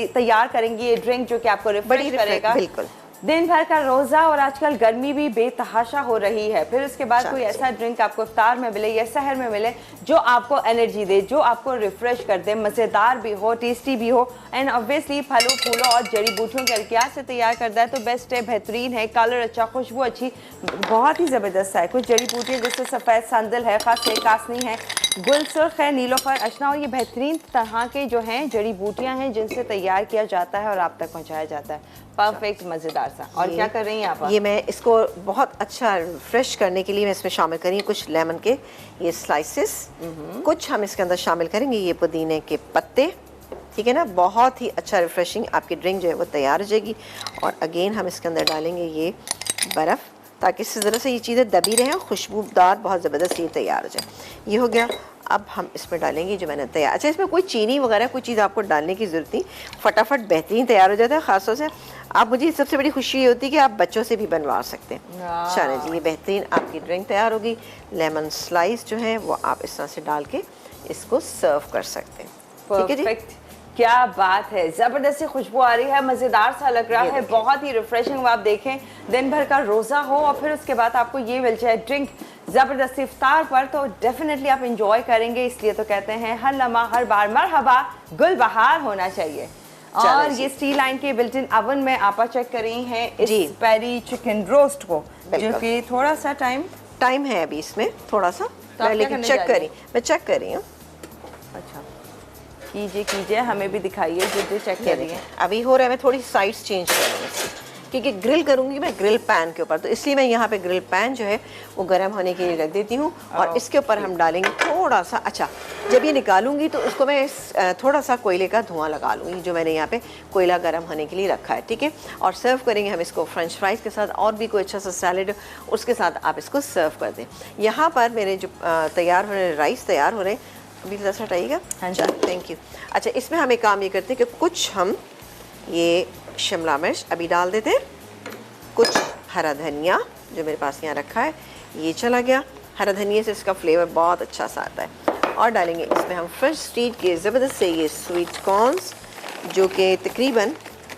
तैयार करेंगी ये ड्रिंक, जो कि आपको रिफ्रेश करेगा। बिल्कुल, दिन भर का रोज़ा और आजकल गर्मी भी बेतहाशा हो रही है, फिर उसके बाद कोई ऐसा ड्रिंक आपको इफ्तार में मिले या सहर में मिले जो आपको एनर्जी दे, जो आपको रिफ्रेश कर दे, मज़ेदार भी हो, टेस्टी भी हो, एंड ऑब्वियसली फलों फूलों और जड़ी बूटियों के अरकियात से तैयार करता है तो बेस्ट है, बेहतरीन है। कलर अच्छा, खुशबू अच्छी, बहुत ही ज़बरदस्त है। कुछ जड़ी बूटियाँ जैसे सफ़ेद संदल है, खास कासनी है, गुल सुर्ख है, नीलोफर, अशना, और ये बेहतरीन तरह के जो हैं जड़ी बूटियाँ हैं जिनसे तैयार किया जाता है और आप तक पहुँचाया जाता है। परफेक्ट, मज़ेदार सा। और क्या कर रही हैं आप? ये मैं इसको बहुत अच्छा फ्रेश करने के लिए मैं इसमें शामिल करी कुछ लेमन के ये स्लाइसेस, कुछ हम इसके अंदर शामिल करेंगे ये पुदीने के पत्ते, ठीक है ना। बहुत ही अच्छा रिफ्रेशिंग आपकी ड्रिंक जो है वो तैयार हो जाएगी। और अगेन हम इसके अंदर डालेंगे ये बर्फ़, ताकि इस तरह से ये चीज़ें दबी रहें और खुशबूदार बहुत ज़बरदस्त ये तैयार हो जाए। ये हो गया। अब हम इसमें डालेंगे जो मैंने तैयार। अच्छा, इसमें कोई चीनी वगैरह कोई चीज़ आपको डालने की ज़रूरत नहीं, फटाफट बेहतरीन तैयार हो जाता है। ख़ासतौर से आप, मुझे सबसे बड़ी खुशी ये होती है कि आप बच्चों से भी बनवा सकते हैं। चलें जी, ये बेहतरीन आपकी ड्रिंक तैयार होगी। लेमन स्लाइस जो है वो आप इस तरह से डाल के इसको सर्व कर सकते हैं, ठीक है जी। क्या बात है, जबरदस्त सी खुशबू आ रही है, मजेदार सा लग रहा है, बहुत ही रिफ्रेशिंग। आप देखें, दिन भर का रोजा हो और फिर उसके बाद आपको ये मिल जाए ड्रिंक जबरदस्त इफ्तार पर, तो डेफिनेटली आप इंजॉय करेंगे। इसलिए तो कहते हैं हर लम्हा हर बार मरहबा गुलबहार होना चाहिए। और ये स्टील लाइन के बिल्ट इन ओवन में आपा चेक कर रही हैं इस पेरी चिकन रोस्ट को, जो कि थोड़ा सा टाइम है अभी इसमें थोड़ा सा, लेकिन चेक करी, मैं चेक कर रही हूँ। अच्छा, कीजिए, हमें भी दिखाइए जो चेक कर रही है। अभी हो रहा है, मैं थोड़ी साइड्स चेंज करूँगी क्योंकि ग्रिल करूँगी मैं ग्रिल पैन के ऊपर, तो इसलिए मैं यहाँ पे ग्रिल पैन जो है वो गर्म होने के लिए रख देती हूँ। और इसके ऊपर हम डालेंगे थोड़ा सा, अच्छा जब ये निकालूंगी तो उसको मैं थोड़ा सा कोयले का धुआं लगा लूँगी, जो मैंने यहाँ पे कोयला गर्म होने के लिए रखा है, ठीक है। और सर्व करेंगे हम इसको फ्रेंच फ्राइज़ के साथ, और भी कोई अच्छा सा सैलेड उसके साथ आप इसको सर्व कर दें। यहाँ पर मेरे जो तैयार हो रहे राइस तैयार हो रहे हैं, अभी थोड़ा सा हटाइएगा। हाँ जी, थैंक यू। अच्छा, इसमें हम एक काम ये करते हैं कि कुछ हम ये शिमला मिर्च अभी डाल देते हैं, कुछ हरा धनिया जो मेरे पास यहाँ रखा है ये चला गया। हरा धनिया से इसका फ्लेवर बहुत अच्छा सा आता है। और डालेंगे इसमें हम फ्रेश स्ट्रीट के ज़बरदस्त से ये स्वीट कॉर्न्स, जो कि तकरीबन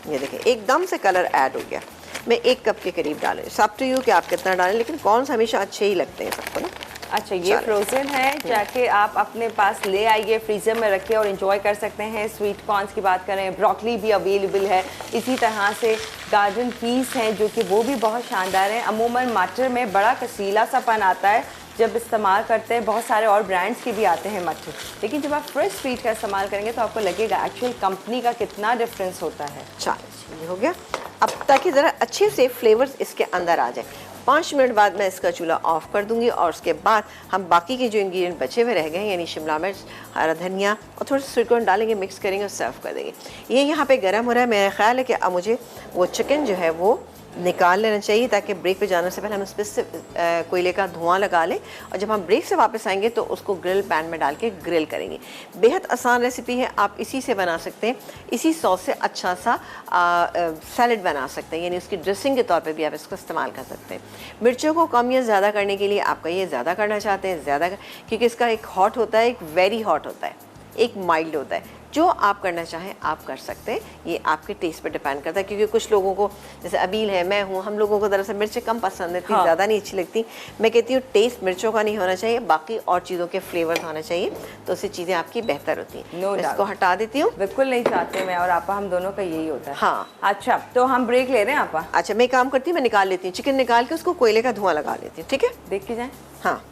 ये देखें एकदम से कलर ऐड हो गया। मैं 1 कप के करीब डालें, सब टू यू कि आप कितना डालें, लेकिन कॉर्न्स हमेशा अच्छे ही लगते हैं सबको ना। अच्छा, ये फ्रोज़न है, जाके आप अपने पास ले आइए, फ्रीज़र में रखिए और एंजॉय कर सकते हैं। स्वीट कॉर्न्स की बात करें, ब्रोकली भी अवेलेबल है, इसी तरह से गार्डन पीस हैं जो कि वो भी बहुत शानदार हैं। अमूमन मटर में बड़ा कसीला सा पन आता है जब इस्तेमाल करते हैं, बहुत सारे और ब्रांड्स के भी आते हैं मटर, लेकिन जब आप फ्रेश स्वीट का इस्तेमाल करेंगे तो आपको लगेगा एक्चुअल कंपनी का कितना डिफरेंस होता है। चलिए, ये हो गया। अब ताकि ज़रा अच्छे से फ्लेवर्स इसके अंदर आ जाए, 5 मिनट बाद मैं इसका चूल्हा ऑफ कर दूंगी और उसके बाद हम बाकी के जो इंग्रेडिएंट बचे हुए रह गए हैं, यानी शिमला मिर्च, हरा धनिया और थोड़ा सा स्वीट कॉर्न डालेंगे, मिक्स करेंगे और सर्व कर देंगे। ये यहाँ पे गर्म हो रहा है। मेरा ख्याल है कि अब मुझे वो चिकन जो है वो निकाल लेना चाहिए ताकि ब्रेक पे जाने से पहले हम इस पर कोयले का धुआं लगा लें, और जब हम ब्रेक से वापस आएंगे तो उसको ग्रिल पैन में डाल के ग्रिल करेंगे। बेहद आसान रेसिपी है, आप इसी से बना सकते हैं। इसी सॉस से अच्छा सा सैलड बना सकते हैं, यानी उसकी ड्रेसिंग के तौर पे भी आप इसको इस्तेमाल कर सकते हैं। मिर्चों को कम या ज़्यादा करने के लिए आपका ये ज़्यादा करना चाहते हैं ज़्यादा, क्योंकि इसका एक हॉट होता है, एक वेरी हॉट होता है, एक माइल्ड होता है। जो आप करना चाहें आप कर सकते हैं, ये आपके टेस्ट पे डिपेंड करता है। क्योंकि कुछ लोगों को, जैसे अबील है, मैं हूँ, हम लोगों को दरअसल मिर्चें कम पसंद है, इतनी ज़्यादा नहीं अच्छी लगती। मैं कहती हूँ टेस्ट मिर्चों का नहीं होना चाहिए, बाकी और चीज़ों के फ्लेवर्स होना चाहिए, तो उससे चीज़ें आपकी बेहतर होती हैं। इसको हटा देती हूँ। बिल्कुल नहीं चाहते मैं और आपा, हम दोनों का यही होता है। हाँ, अच्छा, तो हम ब्रेक ले रहे हैं आपा। अच्छा, मैं काम करती हूँ, मैं निकाल लेती हूँ चिकन, निकाल के उसको कोयले का धुआं लगा लेती हूँ। ठीक है, देख के जाए। हाँ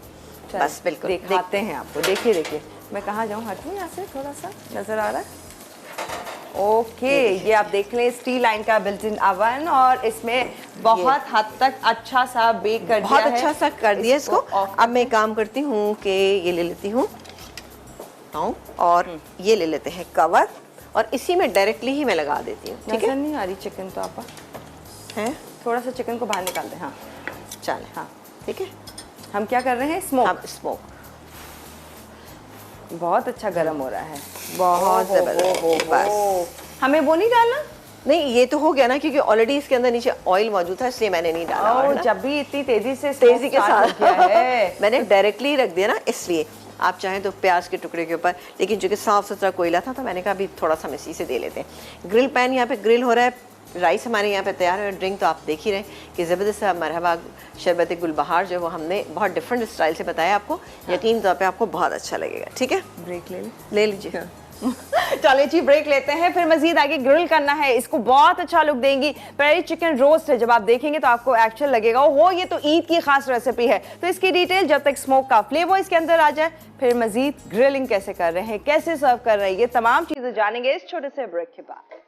बस बिल्कुल दिखाते हैं आपको। देखिए देखिए, मैं कहाँ जाऊँ, हटूँ यहाँ से, थोड़ा सा नजर आ रहा है। ओके, ये आप देख लें, स्टील लाइन का बिल्ट इन ओवन, और इसमें बहुत हद तक अच्छा सा बेक कर दिया है, बहुत अच्छा सा कर दिया इसको। अब मैं काम करती हूँ कि ये ले लेती हूँ और ये ले लेते हैं कवर, और इसी में डायरेक्टली ही मैं लगा देती हूँ। ठीक है, नहीं आ रही चिकन तो आपा है, थोड़ा सा चिकन को बाहर निकाल दें। हाँ चले, हाँ ठीक है। हम क्या कर रहे हैं, स्मोक। स्मोक बहुत अच्छा गर्म हो रहा है, बहुत ज़बरदस्त। बस हमें वो नहीं डालना? नहीं, ये तो हो गया ना, क्योंकि ऑलरेडी इसके अंदर नीचे ऑयल मौजूद था, इसलिए मैंने नहीं डाला। और जब भी इतनी तेजी के साथ किया है मैंने डायरेक्टली रख दिया ना, इसलिए। आप चाहें तो प्याज के टुकड़े के ऊपर, लेकिन चूंकि साफ सुथरा कोयला था तो मैंने कहा अभी थोड़ा सा इसी से दे लेते हैं। ग्रिल पैन यहाँ पे ग्रिल हो रहा है, राइस हमारे यहाँ पे तैयार है, ड्रिंक तो आप देख ही रहे हैं कि ज़बरदस्त मरहबा शरबत गुलबहार जो वो हमने बहुत डिफरेंट स्टाइल से बताया आपको। यकीन तौर पे आपको बहुत अच्छा लगेगा। ठीक है, ब्रेक ले लीजिए। चलिए जी, ब्रेक लेते हैं, फिर मजीद आगे ग्रिल करना है। इसको बहुत अच्छा लुक देंगी पेरी चिकन रोस्ट है, जब आप देखेंगे तो आपको एक्चुअल लगेगा वो ये तो ईद की खास रेसिपी है। तो इसकी डिटेल, जब तक स्मोक का फ्लेवर इसके अंदर आ जाए, फिर मजीद ग्रिलिंग कैसे कर रहे हैं, कैसे सर्व कर रहे हैं, ये तमाम चीजें जानेंगे इस छोटे से ब्रेक के बाद।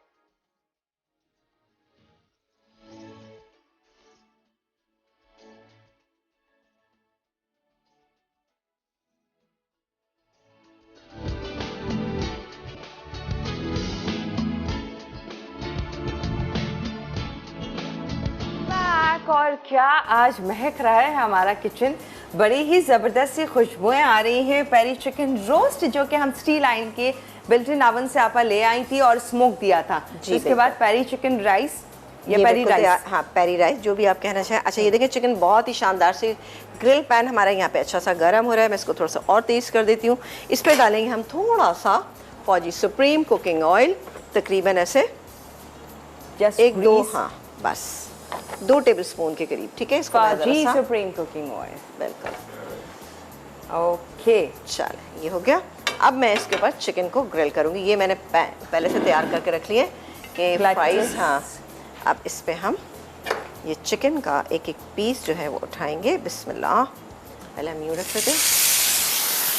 और क्या आज महक रहा है हमारा किचन, बड़ी ही ज़बरदस्त सी खुशबुएं आ रही हैं। पेरी चिकन रोस्ट जो कि हम स्टील लाइन के बिल्ट इन ओवन से आपा ले आई थी और स्मोक दिया था। इसके बाद पेरी चिकन राइस या पेरी राइस, हाँ पेरी राइस जो भी आप कहना चाहें। अच्छा, ये देखें चिकन बहुत ही शानदार से ग्रिल पैन हमारा यहाँ पे अच्छा सा गर्म हो रहा है। मैं इसको थोड़ा सा और तेज़ कर देती हूँ। इस पर डालेंगे हम थोड़ा सा फौजी सुप्रीम कुकिंग ऑयल, तकरीबन ऐसे एक दो, हाँ बस 2 टेबलस्पून के करीब। ठीक है, इसको फौजी सुप्रीम कुकिंग ऑयल, बिल्कुल। ओके, चल ये हो गया। अब मैं इसके ऊपर चिकन को ग्रिल करूँगी। ये मैंने पहले से तैयार करके रख लिए कि फ्राइज। हाँ, अब इस पे हम ये चिकन का एक एक पीस जो है वो उठाएंगे। बिस्मिल्लाह, पहले हम यूँ रख देते हैं।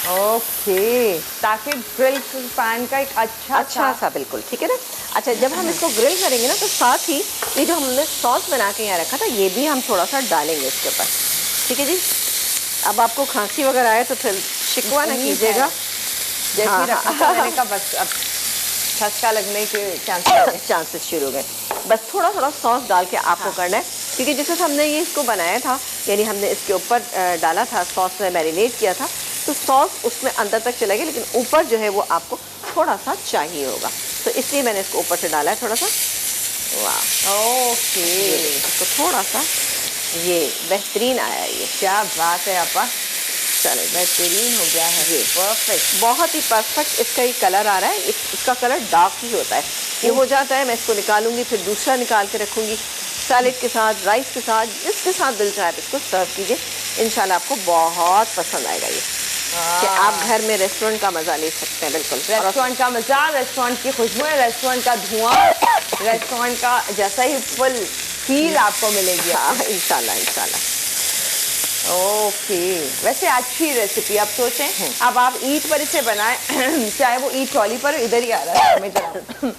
ओके, ताकि ग्रिल पैन का एक अच्छा सा बिल्कुल ठीक है ना। अच्छा, जब हम इसको ग्रिल करेंगे ना तो साथ ही ये जो हमने सॉस बना के यहाँ रखा था ये भी हम थोड़ा सा डालेंगे इसके ऊपर। ठीक है जी। अब आपको खांसी वगैरह आए तो फिर शिकवा ना कीजिएगा। मैंने कहा बस अब ठसका लगने के चांसेस शुरू हो गए। बस थोड़ा थोड़ा सॉस डाल के आपको करना है, क्योंकि जिस वक्त हमने ये इसको बनाया था, यानी हमने इसके ऊपर डाला था सॉस में मैरिनेट किया था, तो सॉस उसमें अंदर तक चला गया, लेकिन ऊपर जो है वो आपको थोड़ा सा चाहिए होगा, तो इसलिए मैंने इसको ऊपर से डाला है थोड़ा सा। वाह, ओके, इसको थोड़ा सा, ये बेहतरीन आया। ये क्या बात है आपा, चले बेहतरीन हो गया है ये, परफेक्ट, बहुत ही परफेक्ट। इसका ये कलर आ रहा है, इसका कलर डार्क ही होता है। ये हो जाता है, मैं इसको निकालूंगी, फिर दूसरा निकाल के रखूंगी सैलेड के साथ, राइस के साथ, जिसके साथ दिल चाहे आप इसको सर्व कीजिए। इंशाल्लाह आपको बहुत पसंद आएगा ये, कि आप घर में रेस्टोरेंट का मज़ा ले सकते हैं। बिल्कुल रेस्टोरेंट का मज़ा, रेस्टोरेंट की खुशबुएं, रेस्टोरेंट का धुआं, रेस्टोरेंट का जैसा ही फुल फील आपको मिलेगी। हाँ, इंशाल्लाह इंशाल्लाह। ओके, वैसे अच्छी रेसिपी। आप सोचें अब आप ईद पर इसे बनाएं, चाहे वो ईद ट्रॉली पर, इधर ही आ रहा है हमें जरा,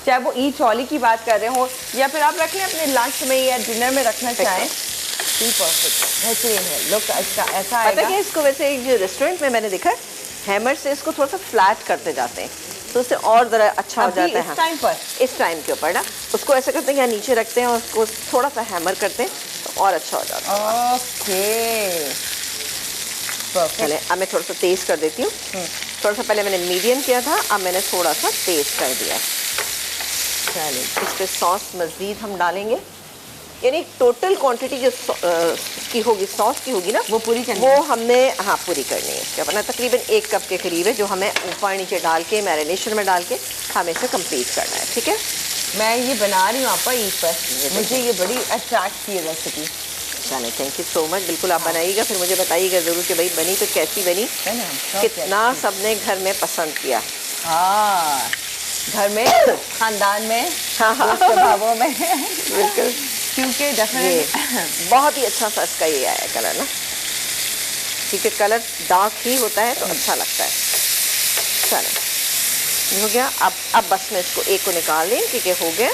चाहे वो ईद ट्रॉली की बात कर रहे हो या फिर आप रख लें अपने लंच में या डिनर में रखना चाहें, परफेक्ट बेहतरीन है लुक इसका। ऐसा पता है इसको वैसे एक जो रेस्टोरेंट में मैंने देखा है, हैमर से इसको थोड़ा सा फ्लैट करते जाते हैं, तो उससे और ज़रा अच्छा हो जाता है। इस टाइम पर, इस टाइम के ऊपर ना उसको ऐसे करते हैं कि यहाँ नीचे रखते हैं और उसको थोड़ा सा हैमर करते हैं तो और अच्छा हो जाता है। ओके, चले अब मैं थोड़ा सा तेज़ कर देती हूँ। थोड़ा सा पहले मैंने मीडियम किया था, अब मैंने थोड़ा सा तेज़ कर दिया। चलिए इस पर सॉस मज़ीद हम डालेंगे, यानी टोटल क्वांटिटी जो की होगी सॉस की होगी ना वो पूरी करनी वो हमने हाँ पूरी करनी है। इसके अपना तकरीबन 1 कप के करीब है जो हमें ऊपर नीचे डाल के मैरिनेशन में डाल के हमें इसे कंप्लीट करना है। ठीक है, मैं ये बना रही हूँ आपका ईद पर, मुझे ये बड़ी अट्रैक्ट की है रेसिपी। चले थैंक यू सो मच, बिल्कुल आप बनाइएगा, फिर मुझे बताइएगा ज़रूर कि भाई बनी तो कैसी बनी, कितना सबने घर में पसंद किया। हाँ, घर में, खानदान में, हाँ भावों में बिल्कुल, क्योंकि डेफिनेटली बहुत ही अच्छा सा इसका ये आया कलर ना, क्योंकि कलर डार्क ही होता है तो अच्छा लगता है। चलो हो गया, अब बस मैं इसको एक को निकाल लें क्योंकि हो गया।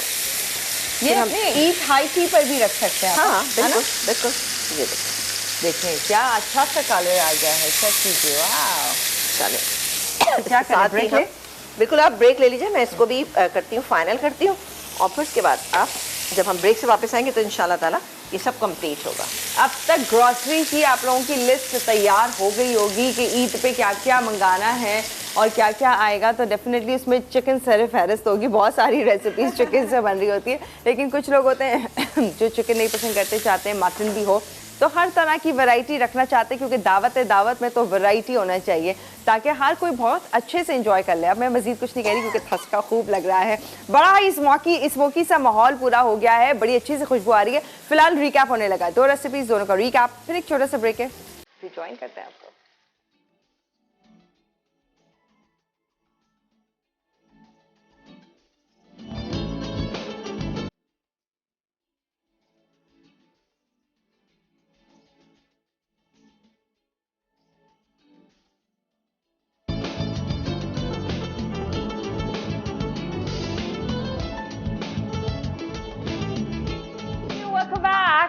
ये हम ईट हाई टी पर भी रख सकते हैं। हाँ बिल्कुल बिल्कुल, ये देखिए क्या अच्छा सा कलर आ गया है, चेक कीजिए। वाह, चले क्या करें, ब्रेक ले? बिल्कुल आप ब्रेक ले लीजिए, मैं इसको भी करती हूँ, फाइनल करती हूँ, और फिर उसके बाद आप जब हम ब्रेक से वापस आएंगे तो इंशाल्लाह ताला ये सब कंप्लीट होगा। अब तक ग्रॉसरी की आप लोगों की लिस्ट तैयार हो गई होगी कि ईद पे क्या क्या मंगाना है और क्या क्या आएगा, तो डेफिनेटली उसमें चिकन सर फहरिस्त होगी। बहुत सारी रेसिपीज चिकन से बन रही होती है, लेकिन कुछ लोग होते हैं जो चिकन नहीं पसंद करते, चाहते हैं मटन भी हो, तो हर तरह की वैरायटी रखना चाहते हैं, क्योंकि दावत में तो वैरायटी होना चाहिए ताकि हर कोई बहुत अच्छे से एंजॉय कर ले। अब मैं मजीद कुछ नहीं कह रही क्योंकि थसका खूब लग रहा है, बड़ा ही स्मोकी सा माहौल पूरा हो गया है, बड़ी अच्छी से खुशबू आ रही है। फिलहाल रिकैप होने लगा, 2 रेसिपीज दोनों का रिकैप, फिर एक छोटा सा ब्रेक है, फिर ज्वाइन करते हैं आपको।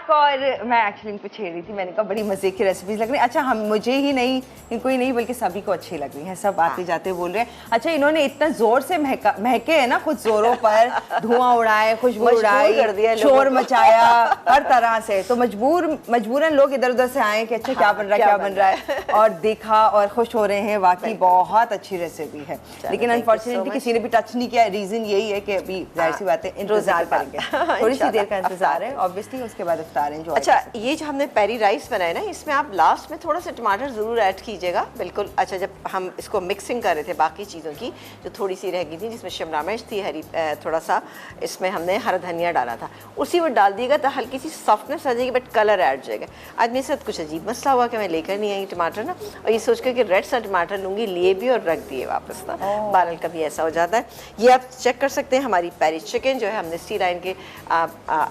और मैं एक्चुअली इनको छेड़ रही थी, मैंने कहा बड़ी मजे की रेसिपीज लग रही है। अच्छा, हम मुझे ही नहीं, इनको ही नहीं बल्कि सभी को अच्छी लग रही है, सब आते जाते बोल रहे हैं। अच्छा, इन्होंने इतना जोर से महके है ना, खुद जोरों पर धुआं उड़ाए, खुशबू उड़ाई, शोर मचाया हर तरह से, तो मजबूरन लोग इधर उधर से आए कि अच्छा क्या बन रहा है और देखा और खुश हो रहे हैं। वाकई बहुत अच्छी रेसिपी है, लेकिन अनफॉर्चुनेटली किसी ने भी टच नहीं किया। रीजन यही है कि अभी जाहिर सी बात है इंतजार करेंगे, थोड़ी सी देर का इंतजार है ऑब्वियसली, उसके बाद इफ्तार एंजॉय। अच्छा, ये जो हमने पेरी राइस बनाया ना, इसमें आप लास्ट में थोड़ा सा टमाटर ज़रूर ऐड कीजिएगा, बिल्कुल। अच्छा, जब हम इसको मिक्सिंग कर रहे थे बाकी चीज़ों की जो थोड़ी सी रह गई थी, जिसमें शिमला मिर्च थी, हरी थोड़ा सा इसमें हमने हरा धनिया डाला था, उसी में डाल दिएगा तो हल्की सी सॉफ्टनेस आ जाएगी, बट कलर ऐड जाएगा। आज मेरे साथ कुछ अजीब मसला हुआ कि मैं लेकर नहीं आई टमाटर ना, और ये सोच कर कि रेड सा टमाटर लूँगी, लिए भी और रख दिए वापस ना। बारल कभी ऐसा हो जाता है। ये आप चेक कर सकते हैं, हमारी पेरी चिकन जो है हमने स्टील आयरन के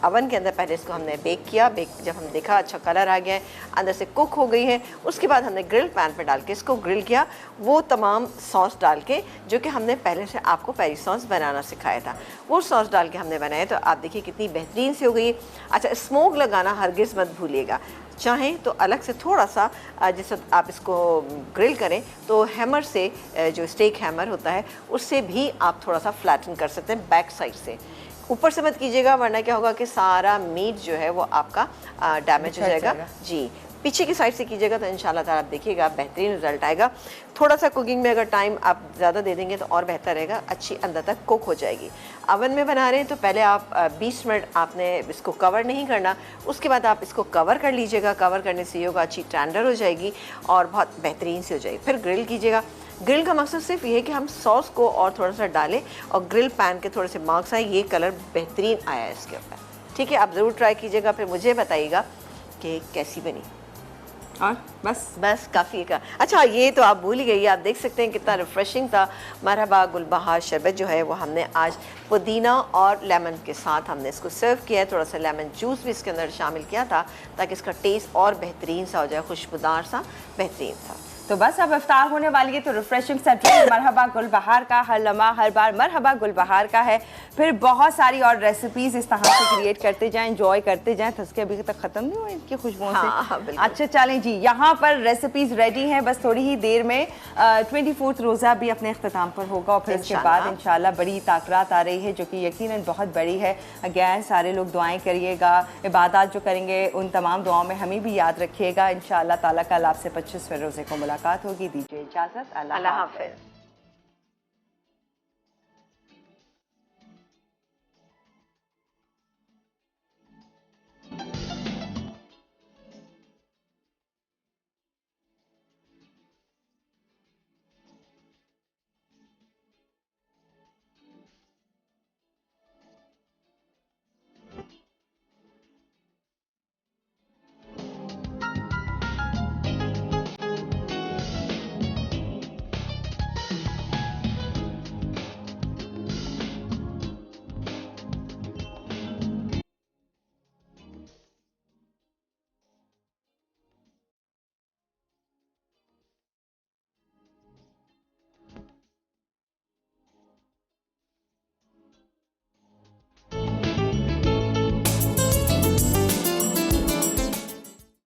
अवन के अंदर पहले इसको हमने बेक किया। जब हम देखा अच्छा कलर आ गया है, अंदर से कुक हो गई है, उसके बाद हमने ग्रिल पैन पे डाल के इसको ग्रिल किया, वो तमाम सॉस डाल के जो कि हमने पहले से आपको पेरी सॉस बनाना सिखाया था, वो सॉस डाल के हमने बनाया। तो आप देखिए कितनी बेहतरीन सी हो गई। अच्छा, स्मोक लगाना हरगिज़ मत भूलिएगा, चाहें तो अलग से थोड़ा सा जैसे आप इसको ग्रिल करें तो हैमर से, जो स्टेक हैमर होता है उससे भी आप थोड़ा सा फ्लैटन कर सकते हैं बैक साइड से। ऊपर से मत कीजिएगा, वरना क्या होगा कि सारा मीट जो है वो आपका डैमेज हो जाएगा। जी, पीछे की साइड से कीजिएगा तो इंशाल्लाह ताला आप देखिएगा बेहतरीन रिजल्ट आएगा। थोड़ा सा कुकिंग में अगर टाइम आप ज़्यादा दे देंगे तो और बेहतर रहेगा, अच्छी अंदर तक कुक हो जाएगी। अवन में बना रहे हैं तो पहले आप 20 मिनट आपने इसको कवर नहीं करना, उसके बाद आप इसको कवर कर लीजिएगा। कवर करने से ये होगा अच्छी टेंडर हो जाएगी और बहुत बेहतरीन सी हो जाएगी। फिर ग्रिल कीजिएगा। ग्रिल का मकसद सिर्फ ये है कि हम सॉस को और थोड़ा सा डालें और ग्रिल पैन के थोड़े से मार्क्स आए, ये कलर बेहतरीन आया है इसके ऊपर। ठीक है, आप ज़रूर ट्राई कीजिएगा, फिर मुझे बताइएगा कि कैसी बनी। और बस काफ़ी का। अच्छा, ये तो आप भूल ही गई, आप देख सकते हैं कितना रिफ्रेशिंग था। मरहबा गुलबहार शरबत जो है वो हमने आज पुदीना और लेमन के साथ हमने इसको सर्व किया है। थोड़ा सा लेमन जूस भी इसके अंदर शामिल किया था ताकि इसका टेस्ट और बेहतरीन सा हो जाए, खुशबूदार सा, बेहतरीन सा। तो बस अब इफ्तार होने वाली है, तो रिफ्रेशिंग सा ड्रिंक मरहबा गुलबहार का, हर लम्हा हर बार मरहबा गुलबहार का है। फिर बहुत सारी और रेसिपीज इस तरह से क्रिएट करते जाएं, एंजॉय करते जाएं। थसके अभी तक खत्म नहीं हुए इनकी खुशबुओं से। हाँ, बिल्कुल। अच्छा चलें जी, यहाँ पर रेसिपीज रेडी हैं, बस थोड़ी ही देर में 24th रोज़ा भी अपने अख्ताम पर होगा और फिर उसके बाद इंशाल्लाह बड़ी ताकरात आ रही है जो कि यकीनन बहुत बड़ी है। अगैन सारे लोग दुआएं करिएगा, इबादत जो करेंगे उन तमाम दुआओं में हमें भी याद रखिएगा। इंशाअल्लाह ताला कल आपसे 25वें रोज़े को मुलाकात होगी। दीजिए इजाज़त, अल्लाह हाफ़िज़।